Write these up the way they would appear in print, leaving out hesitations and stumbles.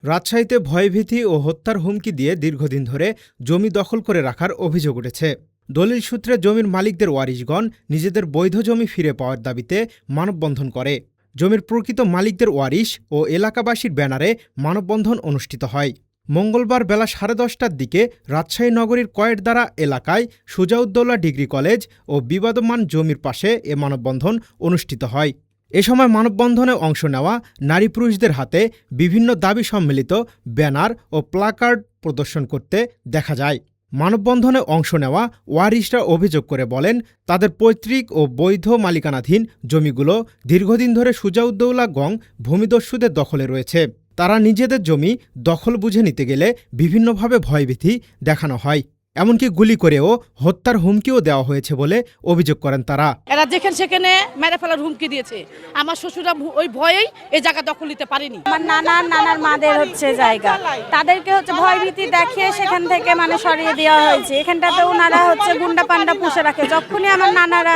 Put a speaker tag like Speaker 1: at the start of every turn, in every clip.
Speaker 1: রাজশাহীতে ভয়ভীতি ও হত্যার হুমকি দিয়ে দীর্ঘদিন ধরে জমি দখল করে রাখার অভিযোগ উঠেছে। দলিল সূত্রে জমির মালিকদের ওয়ারিশগণ নিজেদের বৈধ জমি ফিরে পাওয়ার দাবিতে মানববন্ধন করে। জমির প্রকৃত মালিকদের ওয়ারিশ ও এলাকাবাসীর ব্যানারে মানববন্ধন অনুষ্ঠিত হয়। মঙ্গলবার বেলা 10:30টার দিকে রাজশাহী নগরীর কয়েটদারা এলাকায় সুজাউদ্দৌলা ডিগ্রি কলেজ ও বিবাদমান জমির পাশে এ মানববন্ধন অনুষ্ঠিত হয়। এ সময় মানববন্ধনে অংশ নেওয়া নারী পুরুষদের হাতে বিভিন্ন দাবি সম্মিলিত ব্যানার ও প্লাকার্ড প্রদর্শন করতে দেখা যায়। মানববন্ধনে অংশ নেওয়া ওয়ারিশরা অভিযোগ করে বলেন, তাদের পৈতৃক ও বৈধ মালিকানাধীন জমিগুলো দীর্ঘদিন ধরে সুজাউদ্দৌলা গং ভূমিদস্যুদের দখলে রয়েছে। তারা নিজেদের জমি দখল বুঝে নিতে গেলে বিভিন্নভাবে ভয়ভীতি দেখানো হয়, এমনকি গুলি করেও হত্যার হুমকিও দেওয়া হয়েছে বলে অভিযোগ করেন তারা।
Speaker 2: এরা যেখানে সেখানে মেরে ফেলার হুমকি দিয়েছে। আমার শ্বশুরা ওই ভয়েই এই জায়গা দখল নিতে পারেনি।
Speaker 3: আমার নানার মাদের হচ্ছে জায়গা, তাদেরকে হচ্ছে ভয়ভীতি দেখিয়ে সেখান থেকে সরিয়ে দেওয়া হয়েছে। এখানটাতে ওনারা হচ্ছে গুন্ডা পান্ডা পুষে রাখে। যখনই আমার নানারা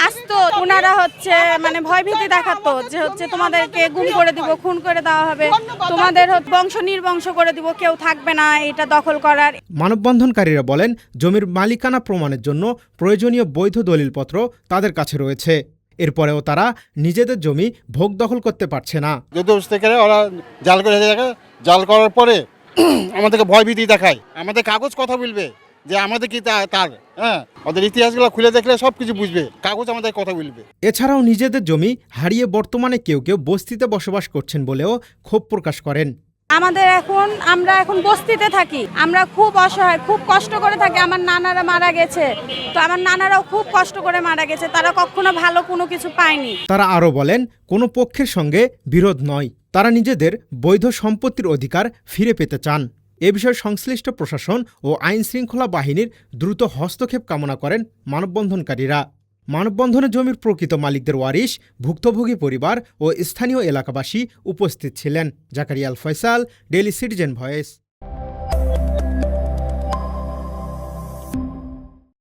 Speaker 3: আসতো ওনারা হচ্ছে ভয়ভীতি দেখাতো যে হচ্ছে তোমাদেরকে গুম করে দিব, খুন করে দেওয়া হবে, তোমাদের বংশ নির্বংশ করে দিব, কেউ থাকবে না এটা দখল করার।
Speaker 1: মানববন্ধনকারীরা বলেন, জমির মালিকানা প্রমাণের জন্য প্রয়োজনীয় বৈধ দলিলপত্র তাদের কাছে রয়েছে। এরপরেও তারা নিজেদের জমি ভোগ দখল করতে পারছে না।
Speaker 4: ওরা জাল করার পরে আমাদেরকে ভয়ভীতি দেখায়। আমাদের কাগজ কথা বলবে যে আমাদের কি তার ওদের ইতিহাসগুলো খুলে দেখলে সবকিছু বুঝবে, কাগজ আমাদের কথা বলবে।
Speaker 1: এছাড়াও নিজেদের জমি হারিয়ে বর্তমানে কেউ কেউ বস্তিতে বসবাস করছেন বলেও ক্ষোভ প্রকাশ করেন।
Speaker 3: আমরা এখন বস্তিতে থাকি, আমরা খুব অসহায়, খুব কষ্ট করে থাকি। আমার নানারা মারা গেছে, তো আমার নানারাও খুব কষ্ট করে মারা গেছে, তারা কখনো ভালো কোনো কিছু পায়নি।
Speaker 1: তারা আরও বলেন, কোনো পক্ষের সঙ্গে বিরোধ নয়, তারা নিজেদের বৈধ সম্পত্তির অধিকার ফিরে পেতে চান। এ বিষয়ে সংশ্লিষ্ট প্রশাসন ও আইনশৃঙ্খলা বাহিনীর দ্রুত হস্তক্ষেপ কামনা করেন মানববন্ধনকারীরা। মানববন্ধনে জমির প্রকৃত মালিকদের ওয়ারিশ, ভুক্তভোগী পরিবার ও স্থানীয় এলাকাবাসী উপস্থিত ছিলেন। জাকারিয়া আল ফয়সাল, ডেইলি সিটিজেন ভয়েস।